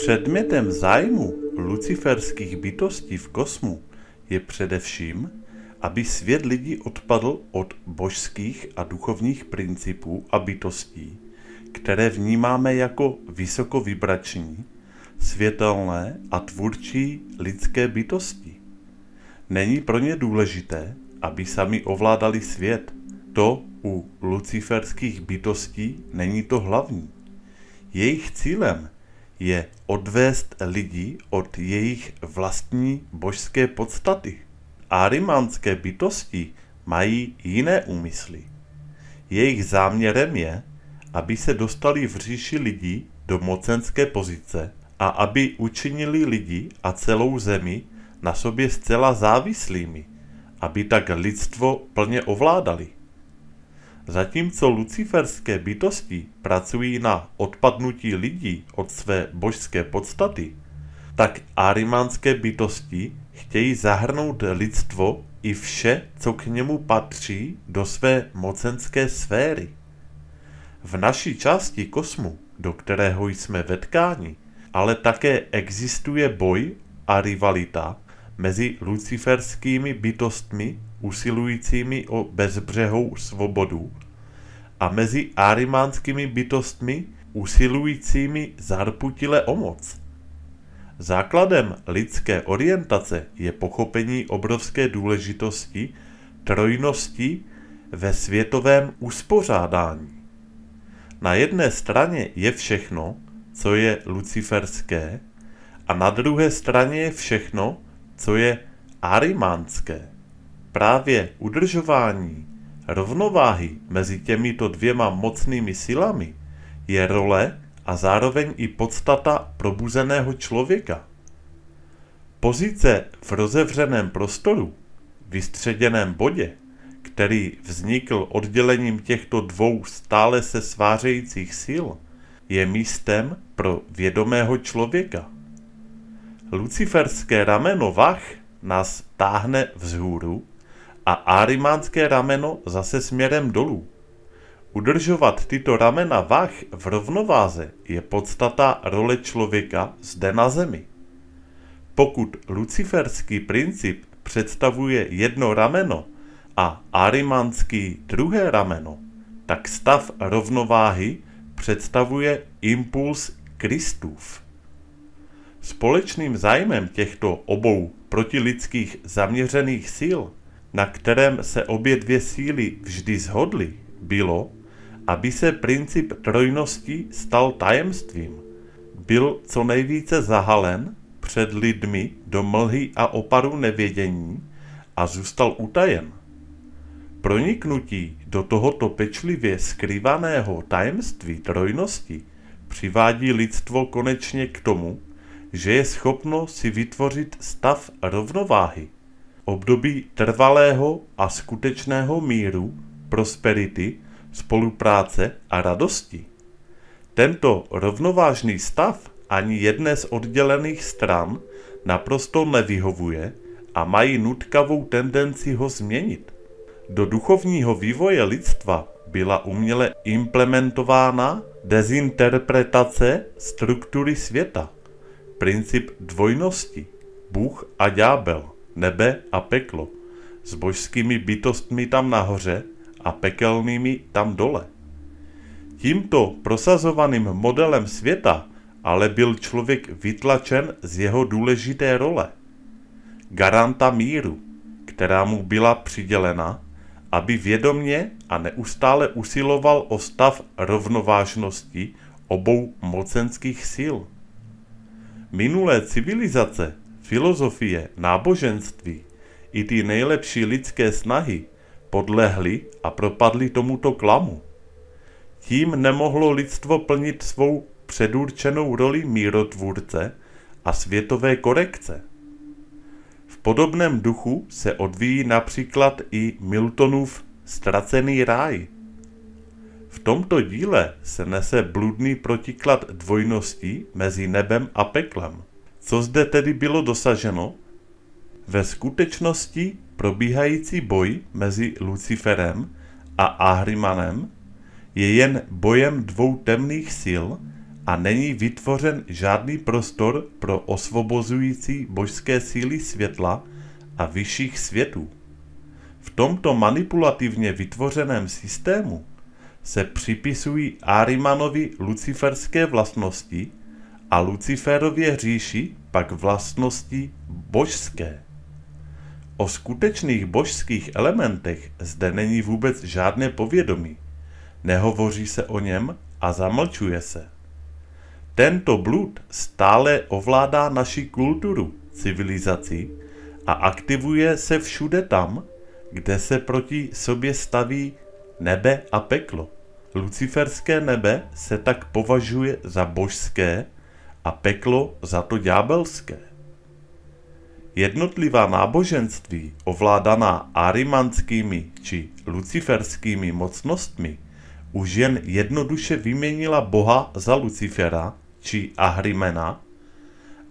Předmětem zájmu luciferských bytostí v kosmu je především, aby svět lidí odpadl od božských a duchovních principů a bytostí, které vnímáme jako vysokovibrační, světelné a tvůrčí lidské bytosti. Není pro ně důležité, aby sami ovládali svět. To u luciferských bytostí není to hlavní. Jejich cílem je odvést lidi od jejich vlastní božské podstaty. Arimánské bytosti mají jiné úmysly. Jejich záměrem je, aby se dostali v říši lidí do mocenské pozice a aby učinili lidi a celou zemi na sobě zcela závislými, aby tak lidstvo plně ovládali. Zatímco luciferské bytosti pracují na odpadnutí lidí od své božské podstaty, tak arimánské bytosti chtějí zahrnout lidstvo i vše, co k němu patří, do své mocenské sféry. V naší části kosmu, do kterého jsme vetkáni, ale také existuje boj a rivalita mezi luciferskými bytostmi usilujícími o bezbřehou svobodu a mezi arimánskými bytostmi usilujícími zarputile o moc. Základem lidské orientace je pochopení obrovské důležitosti trojnosti ve světovém uspořádání. Na jedné straně je všechno, co je luciferské, a na druhé straně je všechno, co je arimánské. Právě udržování rovnováhy mezi těmito dvěma mocnými silami je role a zároveň i podstata probuzeného člověka. Pozice v rozevřeném prostoru, vystředěném bodě, který vznikl oddělením těchto dvou stále se svářejících sil, je místem pro vědomého člověka. Luciferské rameno vah nás táhne vzhůru a arimánské rameno zase směrem dolů. Udržovat tyto ramena vah v rovnováze je podstata role člověka zde na zemi. Pokud luciferský princip představuje jedno rameno a arimánský druhé rameno, tak stav rovnováhy představuje impuls Kristův. Společným zájmem těchto obou protilidských zaměřených sil, na kterém se obě dvě síly vždy shodly, bylo, aby se princip trojnosti stal tajemstvím, byl co nejvíce zahalen před lidmi do mlhy a oparu nevědění a zůstal utajen. Proniknutí do tohoto pečlivě skrývaného tajemství trojnosti přivádí lidstvo konečně k tomu, že je schopno si vytvořit stav rovnováhy, období trvalého a skutečného míru, prosperity, spolupráce a radosti. Tento rovnovážný stav ani jedné z oddělených stran naprosto nevyhovuje a mají nutkavou tendenci ho změnit. Do duchovního vývoje lidstva byla uměle implementována dezinterpretace struktury světa, princip dvojnosti, Bůh a ďábel, nebe a peklo, s božskými bytostmi tam nahoře a pekelnými tam dole. Tímto prosazovaným modelem světa ale byl člověk vytlačen z jeho důležité role, garanta míru, která mu byla přidělena, aby vědomně a neustále usiloval o stav rovnovážnosti obou mocenských sil. Minulé civilizace, filozofie, náboženství i ty nejlepší lidské snahy podlehly a propadly tomuto klamu. Tím nemohlo lidstvo plnit svou předurčenou roli mírotvůrce a světové korekce. V podobném duchu se odvíjí například i Miltonův Ztracený ráj. V tomto díle se nese bludný protiklad dvojností mezi nebem a peklem. Co zde tedy bylo dosaženo? Ve skutečnosti probíhající boj mezi Luciferem a Ahrimanem je jen bojem dvou temných sil a není vytvořen žádný prostor pro osvobozující božské síly světla a vyšších světů. V tomto manipulativně vytvořeném systému se připisují Ahrimanovi luciferské vlastnosti a Luciferově říši pak vlastnosti božské. O skutečných božských elementech zde není vůbec žádné povědomí, nehovoří se o něm a zamlčuje se. Tento blud stále ovládá naši kulturu, civilizaci a aktivuje se všude tam, kde se proti sobě staví nebe a peklo. Luciferské nebe se tak považuje za božské a peklo za to ďábelské. Jednotlivá náboženství ovládaná ahrimanskými či luciferskými mocnostmi už jen jednoduše vyměnila Boha za Lucifera či Ahrimena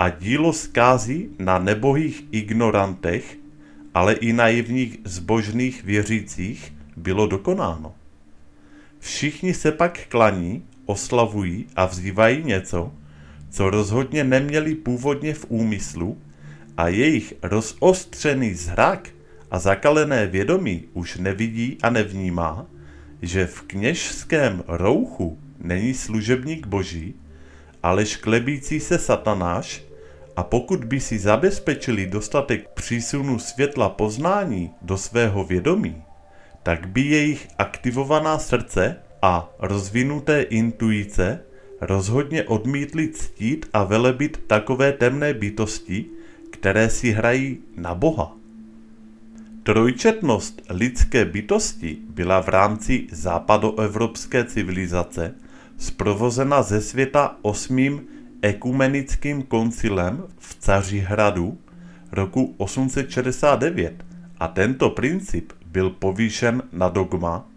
a dílo zkází na nebohých ignorantech, ale i naivních zbožných věřících bylo dokonáno. Všichni se pak klaní, oslavují a vzývají něco, co rozhodně neměli původně v úmyslu, a jejich rozostřený zrak a zakalené vědomí už nevidí a nevnímá, že v kněžském rouchu není služebník boží, ale šklebící se satanáš, a pokud by si zabezpečili dostatek přísunu světla poznání do svého vědomí, tak by jejich aktivovaná srdce a rozvinuté intuice rozhodně odmítli ctít a velebit takové temné bytosti, které si hrají na Boha. Trojčetnost lidské bytosti byla v rámci západoevropské civilizace zprovozena ze světa 8. ekumenickým koncilem v Cařihradu roku 869 a tento princip byl povýšen na dogma,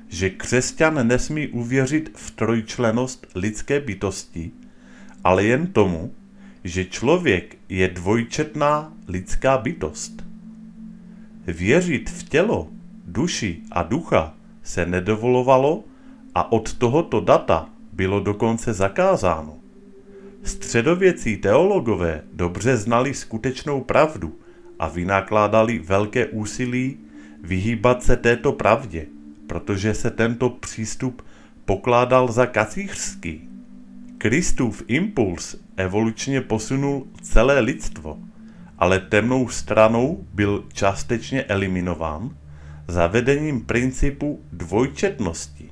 že křesťan nesmí uvěřit v trojčlennost lidské bytosti, ale jen tomu, že člověk je dvojčetná lidská bytost. Věřit v tělo, duši a ducha se nedovolovalo a od tohoto data bylo dokonce zakázáno. Středověcí teologové dobře znali skutečnou pravdu a vynakládali velké úsilí vyhýbat se této pravdě, protože se tento přístup pokládal za kacířský. Kristův impuls evolučně posunul celé lidstvo, ale temnou stranou byl částečně eliminován zavedením principu dvojčetnosti.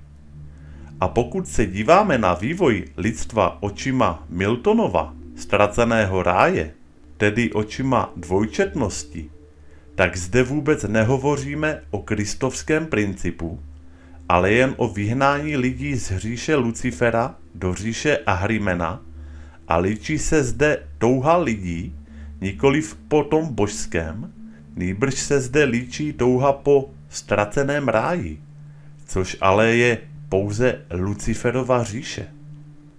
A pokud se díváme na vývoj lidstva očima Miltonova, ztraceného ráje, tedy očima dvojčetnosti, tak zde vůbec nehovoříme o kristovském principu, ale jen o vyhnání lidí z říše Lucifera do říše Ahrimena a líčí se zde touha lidí, nikoliv po tom božském, nýbrž se zde líčí touha po ztraceném ráji, což ale je pouze Luciferova říše.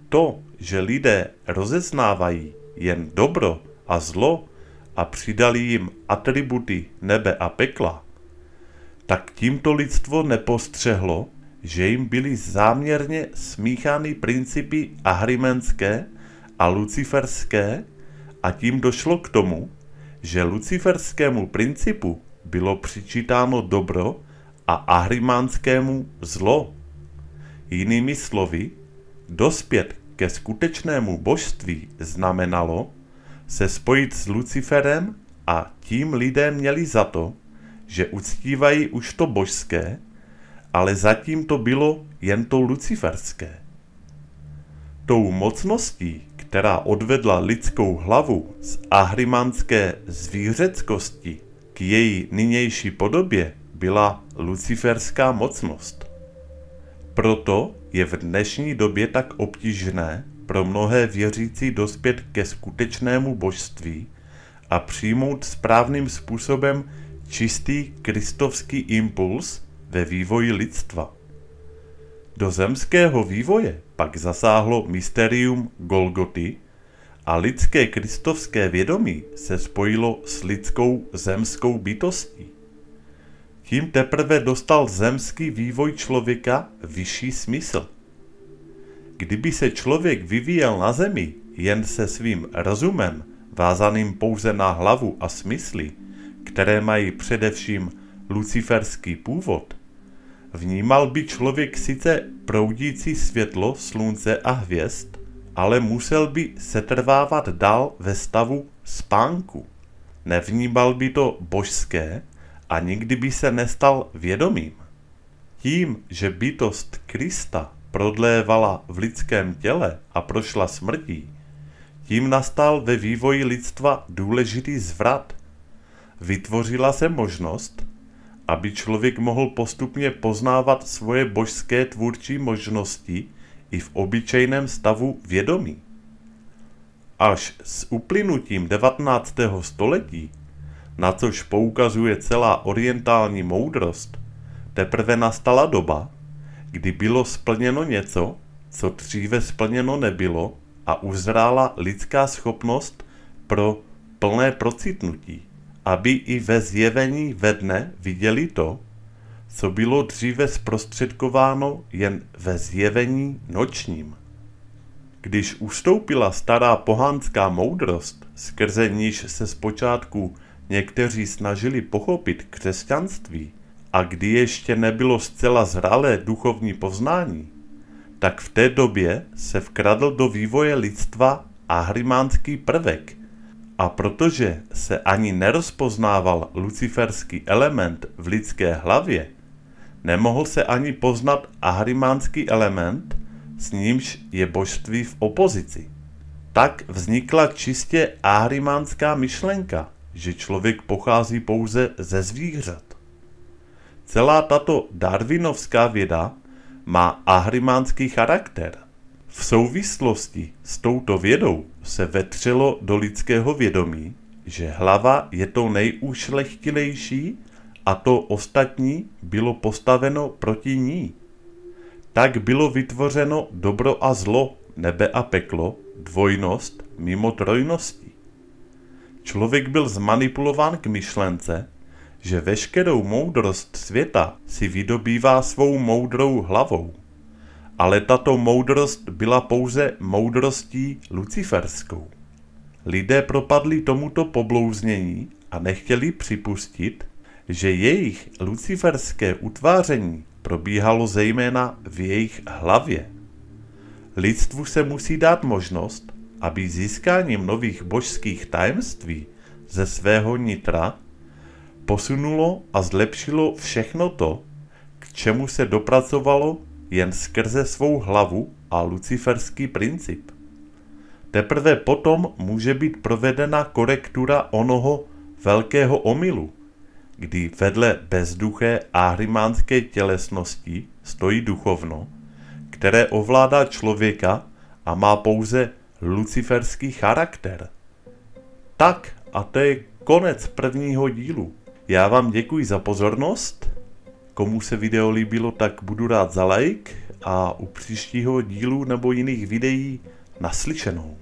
To, že lidé rozeznávají jen dobro a zlo a přidali jim atributy nebe a pekla, tak tímto lidstvo nepostřehlo, že jim byly záměrně smíchány principy ahrimenské a luciferské a tím došlo k tomu, že luciferskému principu bylo přičítáno dobro a ahrimanskému zlo. Jinými slovy, dospět ke skutečnému božství znamenalo se spojit s Luciferem a tím lidé měli za to, že uctívají už to božské, ale zatím to bylo jen to luciferské. Tou mocností, která odvedla lidskou hlavu z ahrimanské zvířeckosti k její nynější podobě, byla luciferská mocnost. Proto je v dnešní době tak obtížné pro mnohé věřící dospět ke skutečnému božství a přijmout správným způsobem čistý kristovský impuls ve vývoji lidstva. Do zemského vývoje pak zasáhlo mysterium Golgoty a lidské kristovské vědomí se spojilo s lidskou zemskou bytostí. Tím teprve dostal zemský vývoj člověka vyšší smysl. Kdyby se člověk vyvíjel na zemi jen se svým rozumem, vázaným pouze na hlavu a smysly, které mají především luciferský původ, vnímal by člověk sice proudící světlo slunce a hvězd, ale musel by setrvávat dál ve stavu spánku. Nevnímal by to božské a nikdy by se nestal vědomým. Tím, že bytost Krista prodlévala v lidském těle a prošla smrtí, tím nastal ve vývoji lidstva důležitý zvrat. Vytvořila se možnost, aby člověk mohl postupně poznávat svoje božské tvůrčí možnosti i v obyčejném stavu vědomí. Až s uplynutím 19. století, na což poukazuje celá orientální moudrost, teprve nastala doba, kdy bylo splněno něco, co dříve splněno nebylo, a uzrála lidská schopnost pro plné procitnutí, aby i ve zjevení ve dne viděli to, co bylo dříve zprostředkováno jen ve zjevení nočním. Když ustoupila stará pohanská moudrost, skrze níž se zpočátku někteří snažili pochopit křesťanství, a kdy ještě nebylo zcela zralé duchovní poznání, tak v té době se vkradl do vývoje lidstva ahrimánský prvek, a protože se ani nerozpoznával luciferský element v lidské hlavě, nemohl se ani poznat ahrimánský element, s nímž je božství v opozici. Tak vznikla čistě ahrimánská myšlenka, že člověk pochází pouze ze zvířat. Celá tato darwinovská věda má ahrimánský charakter. V souvislosti s touto vědou se vetřelo do lidského vědomí, že hlava je to nejušlechtilejší a to ostatní bylo postaveno proti ní. Tak bylo vytvořeno dobro a zlo, nebe a peklo, dvojnost mimo trojnosti. Člověk byl zmanipulován k myšlence, že veškerou moudrost světa si vydobývá svou moudrou hlavou, ale tato moudrost byla pouze moudrostí luciferskou. Lidé propadli tomuto poblouznění a nechtěli připustit, že jejich luciferské utváření probíhalo zejména v jejich hlavě. Lidstvu se musí dát možnost, aby získáním nových božských tajemství ze svého nitra posunulo a zlepšilo všechno to, k čemu se dopracovalo jen skrze svou hlavu a luciferský princip. Teprve potom může být provedena korektura onoho velkého omylu, kdy vedle bezduché ahrimánské tělesnosti stojí duchovno, které ovládá člověka a má pouze luciferský charakter. Tak a to je konec prvního dílu. Já vám děkuji za pozornost. Komu se video líbilo, tak budu rád za like a u příštího dílu nebo jiných videí naslyšenou.